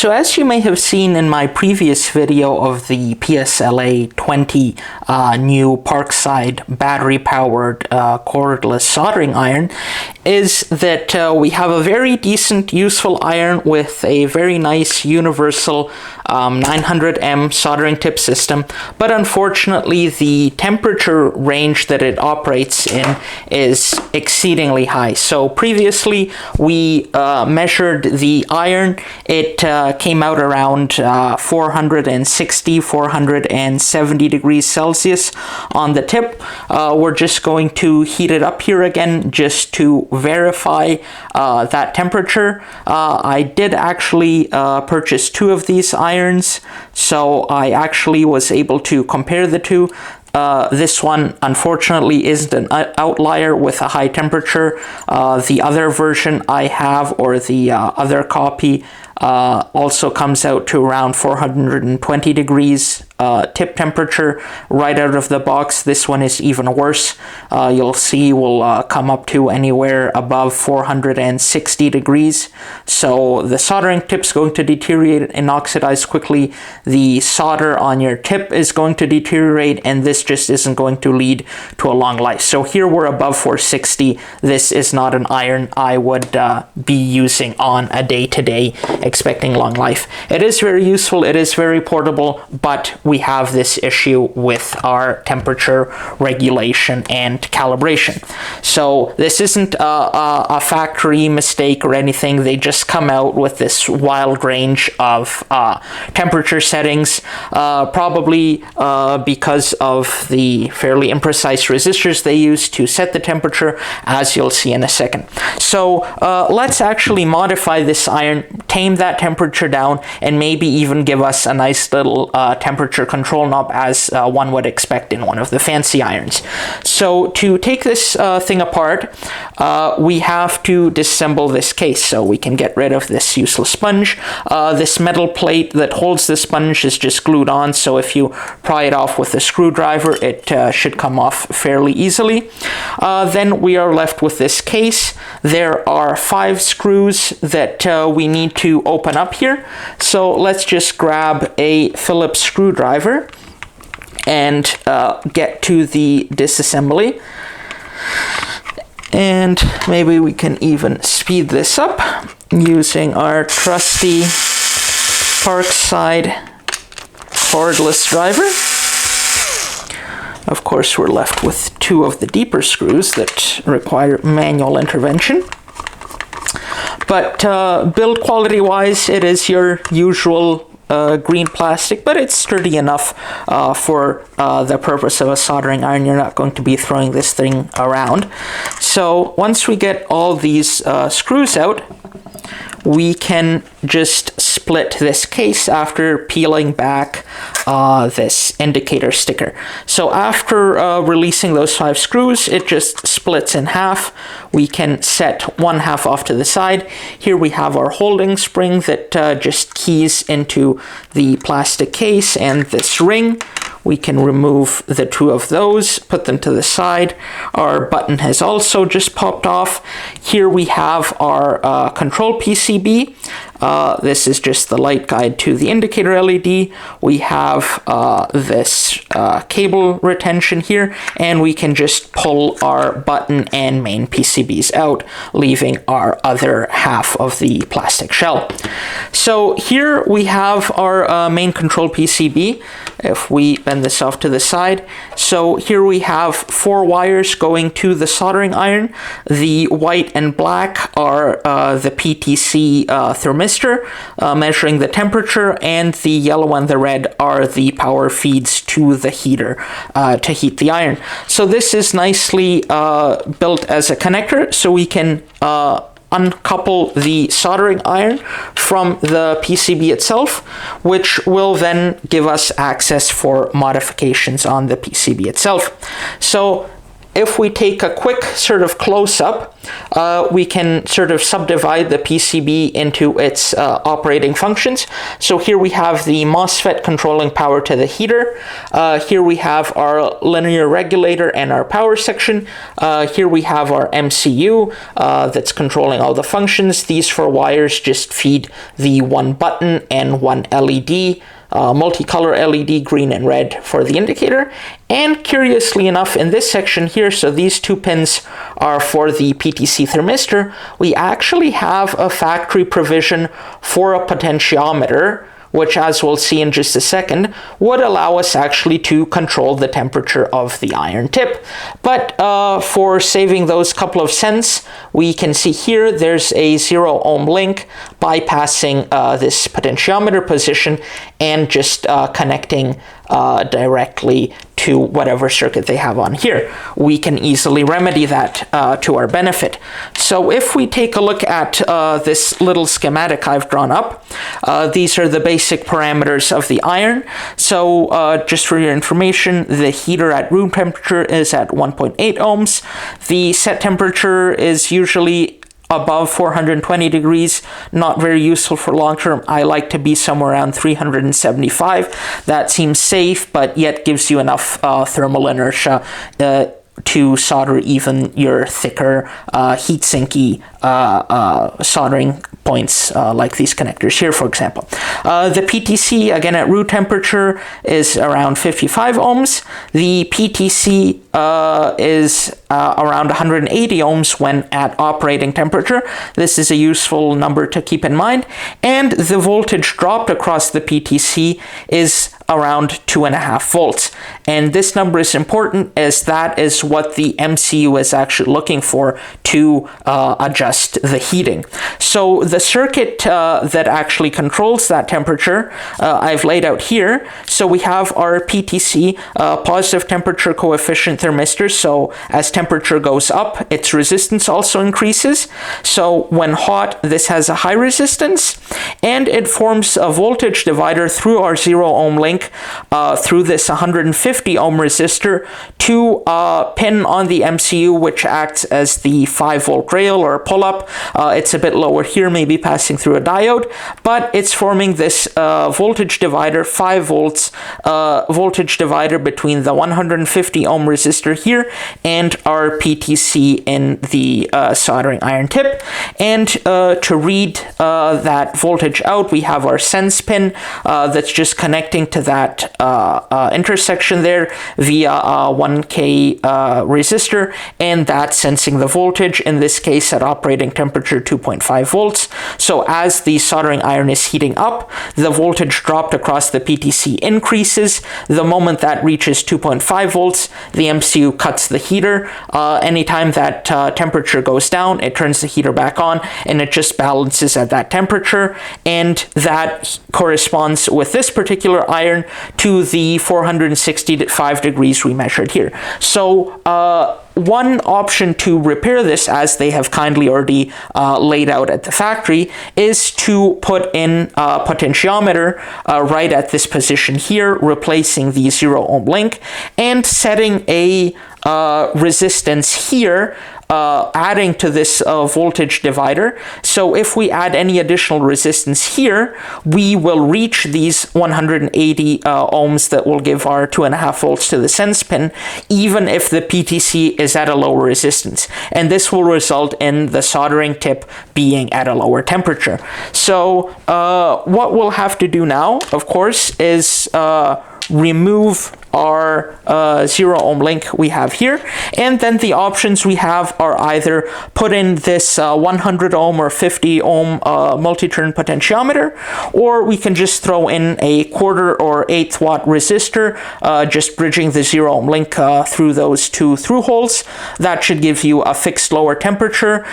So as you may have seen in my previous video of the PLSA20 new Parkside battery-powered cordless soldering iron, is that we have a very decent, useful iron with a very nice universal 900M soldering tip system, but unfortunately the temperature range that it operates in is exceedingly high. So previously we measured the iron. It came out around 460, 470 degrees Celsius on the tip. We're just going to heat it up here again just to verify that temperature. I did actually purchase two of these irons, so I actually was able to compare the two. This one unfortunately isn't an outlier with a high temperature. The other version I have, or the other copy, also comes out to around 420 degrees tip temperature right out of the box. This one is even worse. You'll see will come up to anywhere above 460 degrees. So the soldering tip's going to deteriorate and oxidize quickly. The solder on your tip is going to deteriorate, and this just isn't going to lead to a long life. So here we're above 460. This is not an iron I would be using on a day-to-day expecting long life. It is very useful, it is very portable, but we have this issue with our temperature regulation and calibration. So this isn't a factory mistake or anything. They just come out with this wild range of temperature settings, probably because of the fairly imprecise resistors they use to set the temperature, as you'll see in a second. So let's actually modify this iron, tame that temperature down, and maybe even give us a nice little temperature control knob, as one would expect in one of the fancy irons. So to take this thing apart, we have to disassemble this case. So we can get rid of this useless sponge. This metal plate that holds the sponge is just glued on, so if you pry it off with a screwdriver, it should come off fairly easily. Then we are left with this case. There are 5 screws that we need to open up here. So let's just grab a Phillips screwdriver and get to the disassembly. And maybe we can even speed this up using our trusty Parkside cordless driver. Of course, we're left with 2 of the deeper screws that require manual intervention. But build quality wise, it is your usual green plastic, but it's sturdy enough for the purpose of a soldering iron. You're not going to be throwing this thing around. So once we get all these screws out, we can just split this case after peeling back this indicator sticker. So after releasing those 5 screws, it just splits in half. We can set one half off to the side. Here we have our holding spring that just keys into the plastic case and this ring. We can remove the 2 of those, put them to the side. Our button has also just popped off. Here we have our control PCB. This is just the light guide to the indicator LED. We have this cable retention here, and we can just pull our button and main PCBs out, leaving our other half of the plastic shell. So here we have our main control PCB. If we bend this off to the side, so here we have 4 wires going to the soldering iron. The white and black are the PTC thermistor measuring the temperature, and the yellow and the red are the power feeds to the heater to heat the iron. So this is nicely built as a connector, so we can uncouple the soldering iron from the PCB itself, which will then give us access for modifications on the PCB itself. So if we take a quick sort of close-up, we can sort of subdivide the PCB into its operating functions. So here we have the MOSFET controlling power to the heater. Here we have our linear regulator and our power section. Here we have our MCU that's controlling all the functions. These four wires just feed the one button and one LED. Multicolor LED, green and red for the indicator. And curiously enough, in this section here, so these two pins are for the PTC thermistor, we actually have a factory provision for a potentiometer, which, as we'll see in just a second, would allow us actually to control the temperature of the iron tip. But for saving those couple of cents, we can see here there's a 0 ohm link bypassing this potentiometer position and just connecting directly to whatever circuit they have on here. We can easily remedy that to our benefit. So if we take a look at this little schematic I've drawn up, these are the basic parameters of the iron. So just for your information, the heater at room temperature is at 1.8 ohms. The set temperature is usually above 420 degrees, not very useful for long term. I like to be somewhere around 375. That seems safe, but yet gives you enough thermal inertia to solder even your thicker heat-sinky soldering points like these connectors here, for example. The PTC, again at room temperature, is around 55 ohms. The PTC is around 180 ohms when at operating temperature. This is a useful number to keep in mind. And the voltage dropped across the PTC is around 2.5 volts. And this number is important as that is what the MCU is actually looking for to adjust the heating. So the circuit that actually controls that temperature, I've laid out here. So we have our PTC, positive temperature coefficient thermistor. So as temperature goes up, its resistance also increases. So when hot, this has a high resistance, and it forms a voltage divider through our 0 ohm link through this 150 ohm resistor to a pin on the MCU, which acts as the 5 volt rail or pull-up. It's a bit lower here, maybe passing through a diode, but it's forming this voltage divider, 5 volts voltage divider between the 150 ohm resistor here and our PTC in the soldering iron tip. And to read that voltage out, we have our sense pin that's just connecting to that intersection there via a 1K resistor, and that's sensing the voltage, in this case at operating temperature 2.5 volts. So as the soldering iron is heating up, the voltage dropped across the PTC increases. The moment that reaches 2.5 volts, the MCU cuts the heater. Anytime that temperature goes down, it turns the heater back on, and it just balances at that temperature, and that corresponds with this particular iron to the 465 degrees we measured here. So one option to repair this, as they have kindly already laid out at the factory, is to put in a potentiometer right at this position here, replacing the 0 ohm link, and setting a resistance here, adding to this voltage divider. So if we add any additional resistance here, we will reach these 180 ohms that will give our 2.5 volts to the sense pin, even if the PTC is at a lower resistance. And this will result in the soldering tip being at a lower temperature. So what we'll have to do now, of course, is remove our 0 ohm link we have here, and then the options we have are either put in this 100 ohm or 50 ohm multi-turn potentiometer, or we can just throw in a 1/4 or 1/8 watt resistor, just bridging the 0 ohm link through those two through holes. That should give you a fixed lower temperature.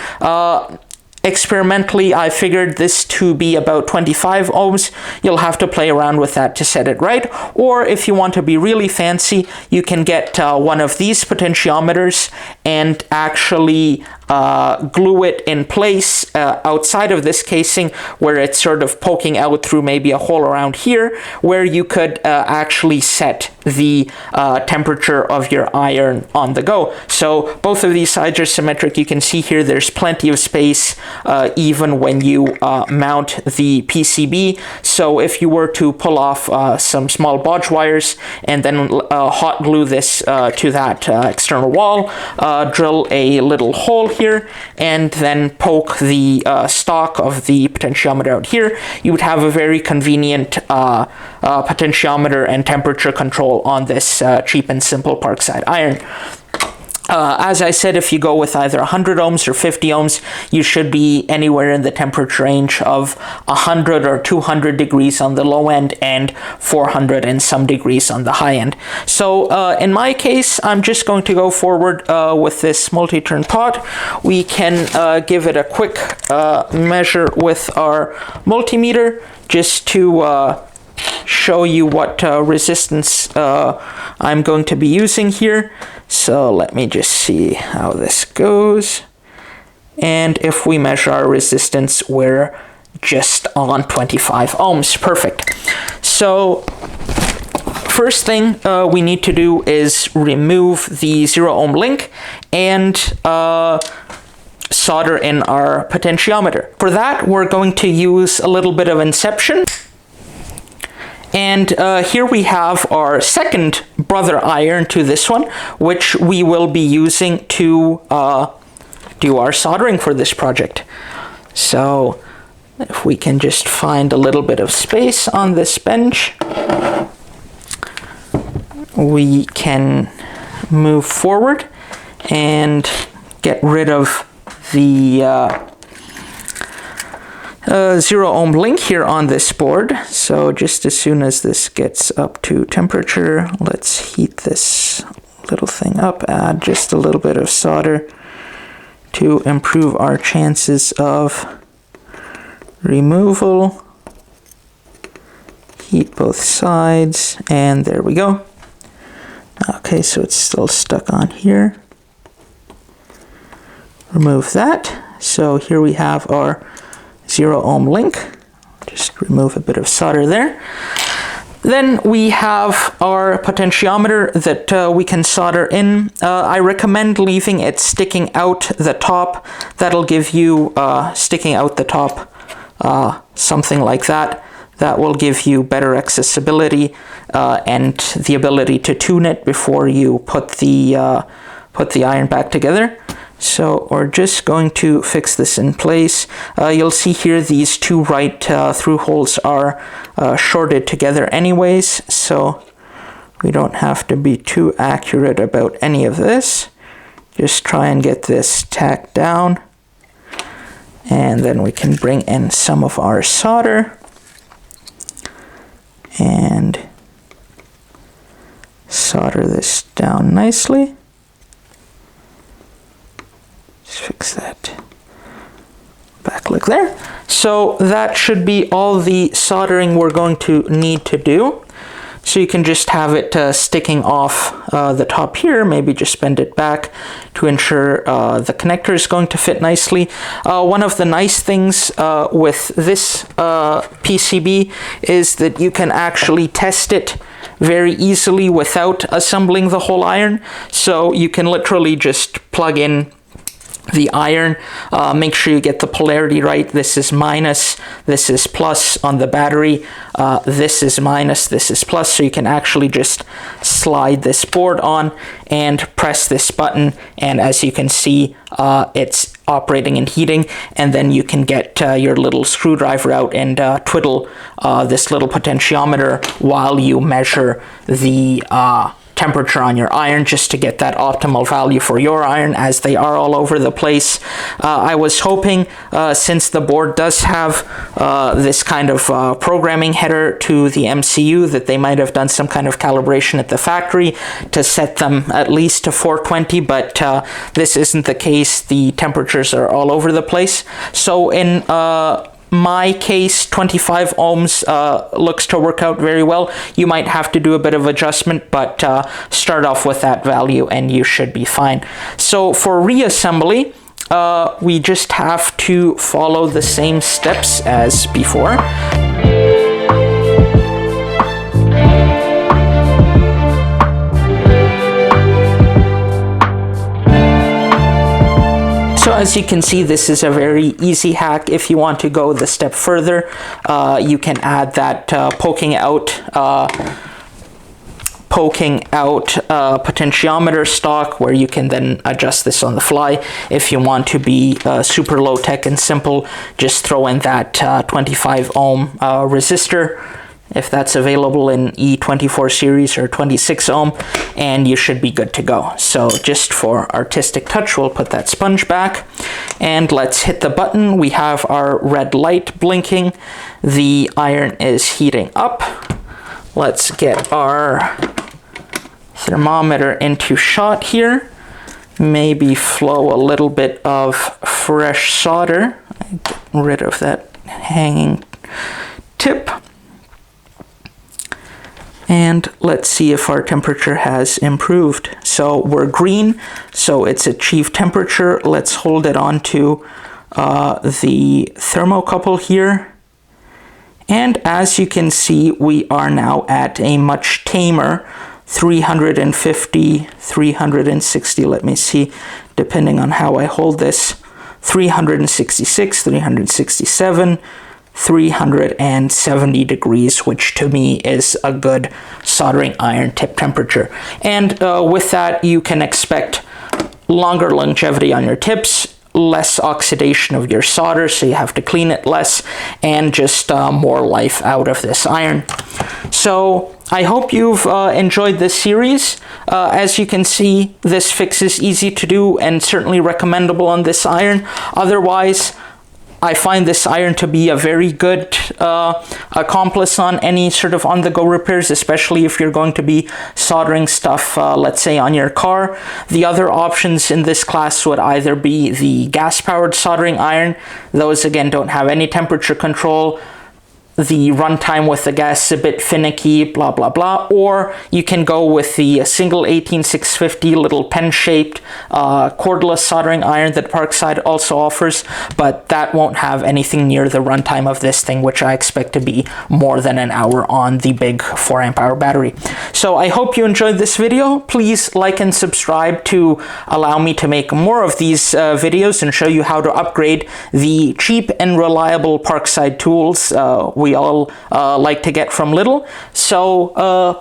Experimentally, I figured this to be about 25 ohms. You'll have to play around with that to set it right. Or if you want to be really fancy, you can get one of these potentiometers and actually glue it in place outside of this casing, where it's sort of poking out through maybe a hole around here, where you could actually set the temperature of your iron on the go. So both of these sides are symmetric. You can see here there's plenty of space even when you mount the PCB. So if you were to pull off some small bodge wires and then hot glue this to that external wall, drill a little hole here, and then poke the stock of the potentiometer out here, you would have a very convenient potentiometer and temperature control on this cheap and simple Parkside iron. As I said, if you go with either 100 ohms or 50 ohms, you should be anywhere in the temperature range of 100 or 200 degrees on the low end and 400 and some degrees on the high end. So in my case, I'm just going to go forward with this multi-turn pot. We can give it a quick measure with our multimeter just to show you what resistance I'm going to be using here. So let me just see how this goes. And if we measure our resistance, we're just on 25 ohms. Perfect. So first thing we need to do is remove the 0 ohm link and solder in our potentiometer. For that, we're going to use a little bit of inception. And here we have our second brother iron to this one, which we will be using to do our soldering for this project. So if we can just find a little bit of space on this bench, we can move forward and get rid of the 0 ohm link here on this board. So just as soon as this gets up to temperature, let's heat this little thing up, add just a little bit of solder to improve our chances of removal. Heat both sides, and there we go. Okay, so it's still stuck on here. Remove that. So here we have our 0 ohm link. Just remove a bit of solder there. Then we have our potentiometer that we can solder in. I recommend leaving it sticking out the top. That'll give you sticking out the top, something like that. That will give you better accessibility and the ability to tune it before you put the iron back together. So we're just going to fix this in place. You'll see here these two right through holes are shorted together anyways, so we don't have to be too accurate about any of this. Just try and get this tacked down, and then we can bring in some of our solder and solder this down nicely. Fix that back like there. So that should be all the soldering we're going to need to do. So you can just have it sticking off the top here, maybe just bend it back to ensure the connector is going to fit nicely. One of the nice things with this PCB is that you can actually test it very easily without assembling the whole iron. So you can literally just plug in the iron, make sure you get the polarity right. This is minus, this is plus on the battery, this is minus, this is plus, so you can actually just slide this board on and press this button, and as you can see, it's operating and heating, and then you can get your little screwdriver out and twiddle this little potentiometer while you measure the temperature on your iron, just to get that optimal value for your iron, as they are all over the place. I was hoping, since the board does have this kind of programming header to the MCU, that they might have done some kind of calibration at the factory to set them at least to 420, but this isn't the case. The temperatures are all over the place. So in my case, 25 ohms looks to work out very well. You might have to do a bit of adjustment, but start off with that value and you should be fine. So for reassembly, we just have to follow the same steps as before. So as you can see, this is a very easy hack. If you want to go the step further, you can add that poking out potentiometer stock, where you can then adjust this on the fly. If you want to be super low tech and simple, just throw in that 25 ohm resistor, if that's available in E24 series, or 26 ohm, and you should be good to go. So just for artistic touch, we'll put that sponge back, and let's hit the button. We have our red light blinking. The iron is heating up. Let's get our thermometer into shot here. Maybe flow a little bit of fresh solder. Get rid of that hanging tip. And let's see if our temperature has improved. So we're green, so it's achieved temperature. Let's hold it onto the thermocouple here. And as you can see, we are now at a much tamer 350, 360, let me see, depending on how I hold this, 366, 367, 370 degrees, which to me is a good soldering iron tip temperature. And with that, you can expect longer longevity on your tips, less oxidation of your solder, so you have to clean it less, and just more life out of this iron. So I hope you've enjoyed this series. As you can see, this fix is easy to do and certainly recommendable on this iron. Otherwise, I find this iron to be a very good accomplice on any sort of on-the-go repairs, especially if you're going to be soldering stuff, let's say, on your car. The other options in this class would either be the gas-powered soldering iron. Those, again, don't have any temperature control. The runtime with the gas is a bit finicky, blah, blah, blah. Or you can go with the single 18650 little pen-shaped cordless soldering iron that Parkside also offers, but that won't have anything near the runtime of this thing, which I expect to be more than an hour on the big 4 amp hour battery. So I hope you enjoyed this video. Please like and subscribe to allow me to make more of these videos and show you how to upgrade the cheap and reliable Parkside tools we all like to get from Lidl. So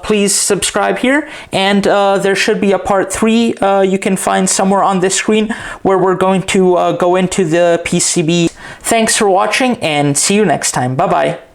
please subscribe here, and there should be a part 3 you can find somewhere on this screen, where we're going to go into the PCB. Thanks for watching, and see you next time. Bye bye.